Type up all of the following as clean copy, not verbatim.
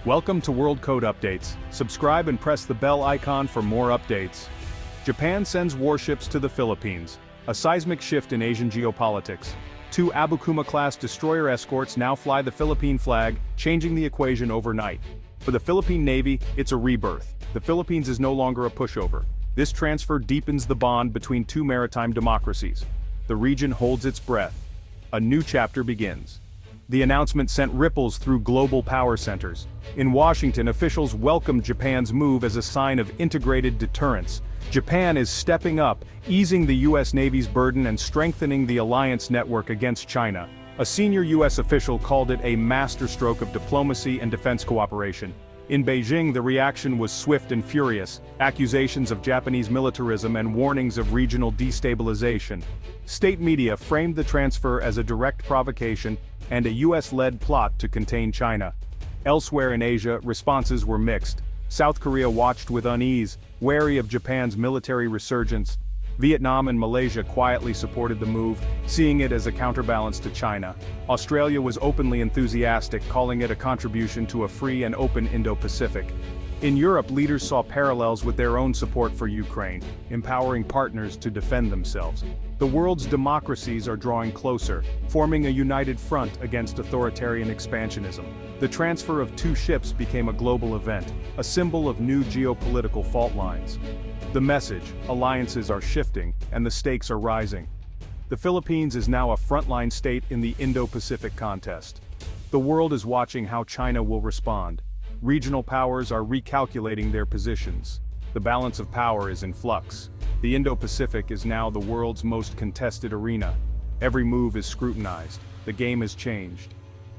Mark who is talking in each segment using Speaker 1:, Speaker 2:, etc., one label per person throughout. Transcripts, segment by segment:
Speaker 1: Welcome to World Code Updates. Subscribe and press the bell icon for more updates. Japan sends warships to the Philippines. A seismic shift in Asian geopolitics. Two Abukuma-class destroyer escorts now fly the Philippine flag, changing the equation overnight. For the Philippine Navy, it's a rebirth. The Philippines is no longer a pushover. This transfer deepens the bond between two maritime democracies. The region holds its breath. A new chapter begins. The announcement sent ripples through global power centers. In Washington, officials welcomed Japan's move as a sign of integrated deterrence. Japan is stepping up, easing the U.S. Navy's burden and strengthening the alliance network against China. A senior U.S. official called it a masterstroke of diplomacy and defense cooperation. In Beijing, the reaction was swift and furious, accusations of Japanese militarism and warnings of regional destabilization. State media framed the transfer as a direct provocation and a US-led plot to contain China. Elsewhere in Asia, responses were mixed. South Korea watched with unease, wary of Japan's military resurgence. Vietnam and Malaysia quietly supported the move, seeing it as a counterbalance to China. Australia was openly enthusiastic, calling it a contribution to a free and open Indo-Pacific. In Europe, leaders saw parallels with their own support for Ukraine, empowering partners to defend themselves. The world's democracies are drawing closer, forming a united front against authoritarian expansionism. The transfer of two ships became a global event, a symbol of new geopolitical fault lines. The message: alliances are shifting, and the stakes are rising. The Philippines is now a frontline state in the Indo-Pacific contest. The world is watching how China will respond. Regional powers are recalculating their positions. The balance of power is in flux. The Indo-Pacific is now the world's most contested arena. Every move is scrutinized. The game has changed.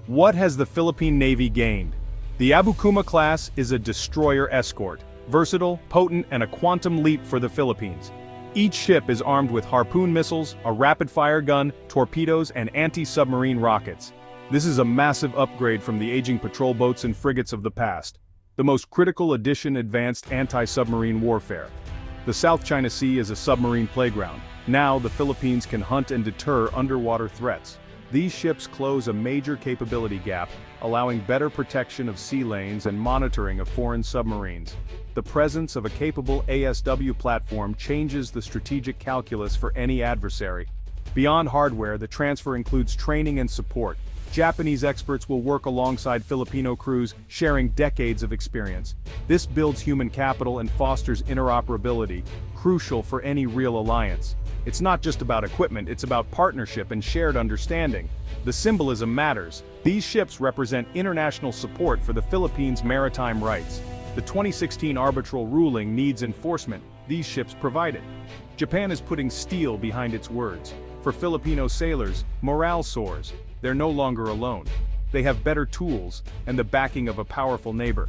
Speaker 1: What has the Philippine Navy gained? The Abukuma-class is a destroyer escort, versatile, potent, and a quantum leap for the Philippines. Each ship is armed with harpoon missiles, a rapid-fire gun, torpedoes, and anti-submarine rockets. This is a massive upgrade from the aging patrol boats and frigates of the past. The most critical addition: advanced anti-submarine warfare. The South China Sea is a submarine playground. Now the Philippines can hunt and deter underwater threats. These ships close a major capability gap, allowing better protection of sea lanes and monitoring of foreign submarines. The presence of a capable ASW platform changes the strategic calculus for any adversary. Beyond hardware, the transfer includes training and support. Japanese experts will work alongside Filipino crews, sharing decades of experience. This builds human capital and fosters interoperability, crucial for any real alliance. It's not just about equipment, it's about partnership and shared understanding. The symbolism matters. These ships represent international support for the Philippines' maritime rights. The 2016 arbitral ruling needs enforcement. These ships provide it. Japan is putting steel behind its words. For Filipino sailors, morale soars. They're no longer alone. They have better tools and the backing of a powerful neighbor.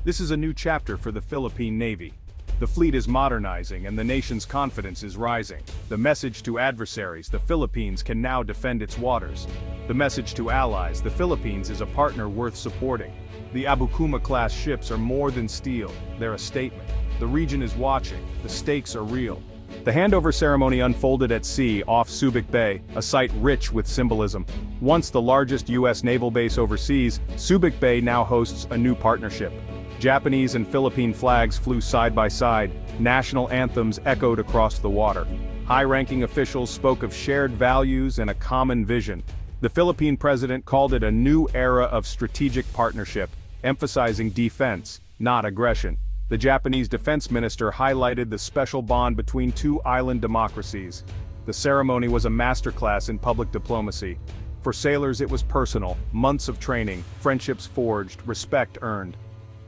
Speaker 1: This is a new chapter for the Philippine Navy. The fleet is modernizing and the nation's confidence is rising. The message to adversaries: the Philippines can now defend its waters. The message to allies: the Philippines is a partner worth supporting. The Abukuma-class ships are more than steel, they're a statement. The region is watching, the stakes are real. The handover ceremony unfolded at sea off Subic Bay, a site rich with symbolism. Once the largest U.S. naval base overseas, Subic Bay now hosts a new partnership. Japanese and Philippine flags flew side by side, national anthems echoed across the water. High-ranking officials spoke of shared values and a common vision. The Philippine president called it a new era of strategic partnership, emphasizing defense, not aggression. The Japanese defense minister highlighted the special bond between two island democracies. The ceremony was a masterclass in public diplomacy. For sailors, it was personal: months of training, friendships forged, respect earned.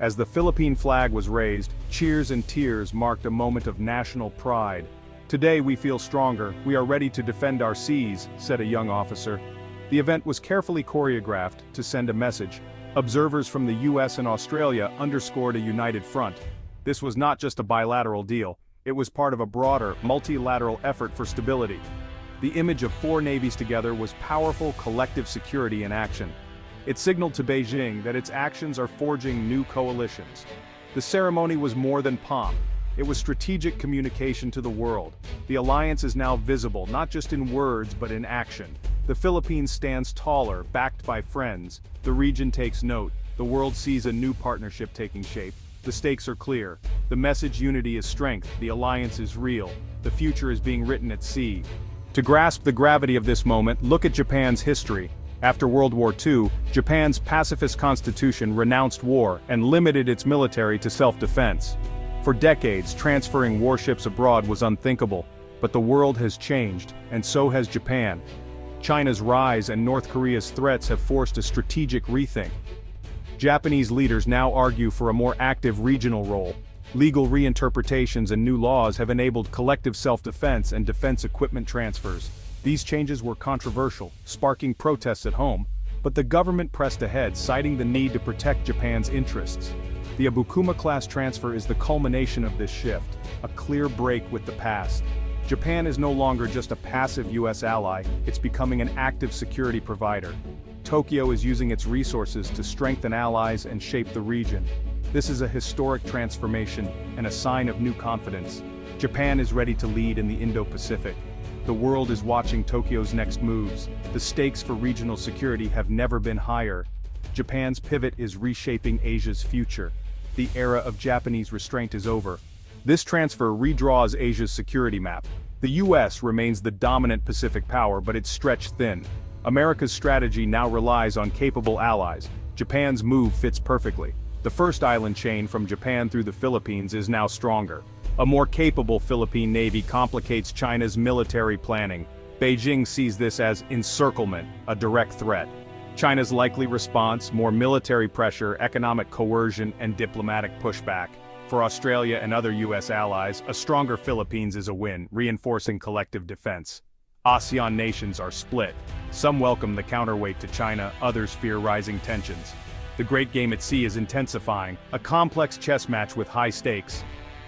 Speaker 1: As the Philippine flag was raised, cheers and tears marked a moment of national pride. "Today we feel stronger, we are ready to defend our seas," said a young officer. The event was carefully choreographed to send a message. Observers from the US and Australia underscored a united front. This was not just a bilateral deal, it was part of a broader, multilateral effort for stability. The image of four navies together was powerful collective security in action. It signaled to Beijing that its actions are forging new coalitions. The ceremony was more than pomp. It was strategic communication to the world. The alliance is now visible, not just in words but in action. The Philippines stands taller, backed by friends. The region takes note. The world sees a new partnership taking shape. The stakes are clear. The message unity is strength, the alliance is real. The future is being written at sea. To grasp the gravity of this moment, look at Japan's history. After World War II, Japan's pacifist constitution renounced war and limited its military to self-defense. For decades, transferring warships abroad was unthinkable, but the world has changed, and so has Japan. China's rise and North Korea's threats have forced a strategic rethink. Japanese leaders now argue for a more active regional role. Legal reinterpretations and new laws have enabled collective self-defense and defense equipment transfers. These changes were controversial, sparking protests at home, but the government pressed ahead, citing the need to protect Japan's interests. The Abukuma-class transfer is the culmination of this shift, a clear break with the past. Japan is no longer just a passive US ally, it's becoming an active security provider. Tokyo is using its resources to strengthen allies and shape the region. This is a historic transformation and a sign of new confidence. Japan is ready to lead in the Indo-Pacific. The world is watching Tokyo's next moves. The stakes for regional security have never been higher. Japan's pivot is reshaping Asia's future. The era of Japanese restraint is over. This transfer redraws Asia's security map. The US remains the dominant Pacific power, but it's stretched thin. America's strategy now relies on capable allies. Japan's move fits perfectly. The first island chain from Japan through the Philippines is now stronger. A more capable Philippine Navy complicates China's military planning. Beijing sees this as encirclement, a direct threat. China's likely response: more military pressure, economic coercion, and diplomatic pushback. For Australia and other US allies, a stronger Philippines is a win, reinforcing collective defense. ASEAN nations are split. Some welcome the counterweight to China, others fear rising tensions. The Great Game at Sea is intensifying, a complex chess match with high stakes.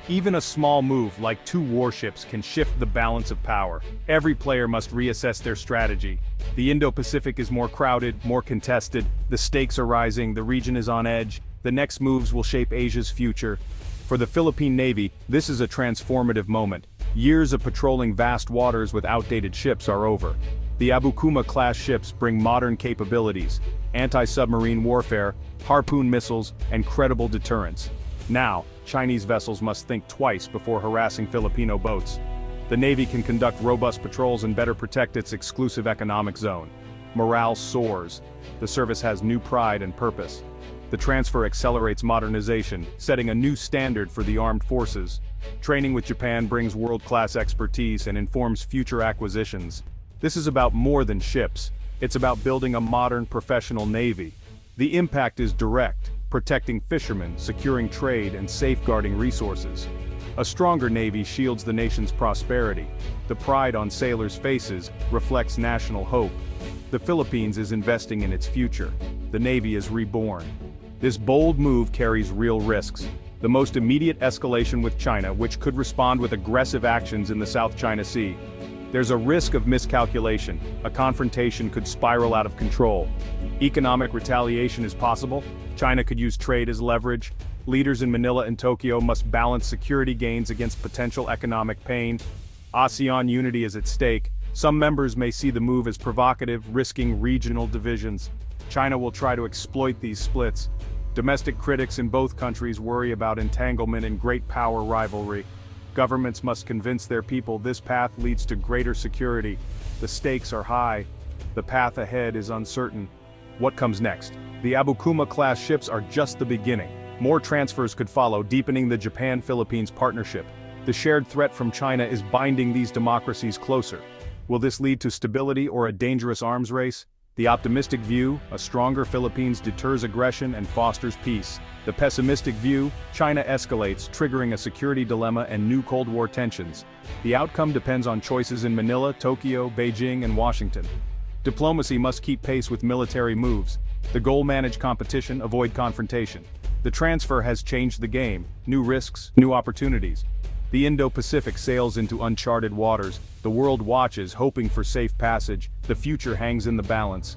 Speaker 1: Even a small move like 2 warships can shift the balance of power. Every player must reassess their strategy. The Indo-Pacific is more crowded, more contested, the stakes are rising, the region is on edge. The next moves will shape Asia's future. For the Philippine Navy, this is a transformative moment. Years of patrolling vast waters with outdated ships are over. The Abukuma-class ships bring modern capabilities, anti-submarine warfare, harpoon missiles, and credible deterrence. Now, Chinese vessels must think twice before harassing Filipino boats. The Navy can conduct robust patrols and better protect its exclusive economic zone. Morale soars. The service has new pride and purpose. The transfer accelerates modernization, setting a new standard for the armed forces. Training with Japan brings world-class expertise and informs future acquisitions. This is about more than ships. It's about building a modern professional navy. The impact is direct, protecting fishermen, securing trade, and safeguarding resources. A stronger navy shields the nation's prosperity. The pride on sailors' faces reflects national hope. The Philippines is investing in its future. The Navy is reborn. This bold move carries real risks. The most immediate escalation with China, which could respond with aggressive actions in the South China Sea. There's a risk of miscalculation. A confrontation could spiral out of control. Economic retaliation is possible. China could use trade as leverage. Leaders in Manila and Tokyo must balance security gains against potential economic pain. ASEAN unity is at stake. Some members may see the move as provocative, risking regional divisions. China will try to exploit these splits. Domestic critics in both countries worry about entanglement in great power rivalry. Governments must convince their people this path leads to greater security. The stakes are high. The path ahead is uncertain. What comes next? The Abukuma-class ships are just the beginning. More transfers could follow, deepening the Japan-Philippines partnership. The shared threat from China is binding these democracies closer. Will this lead to stability or a dangerous arms race? The optimistic view: a stronger Philippines deters aggression and fosters peace. The pessimistic view: China escalates, triggering a security dilemma and new Cold War tensions. The outcome depends on choices in Manila, Tokyo, Beijing, and Washington. Diplomacy must keep pace with military moves. The goal: manage competition, avoid confrontation. The transfer has changed the game. New risks, new opportunities. The Indo-Pacific sails into uncharted waters. The world watches, hoping for safe passage. The future hangs in the balance.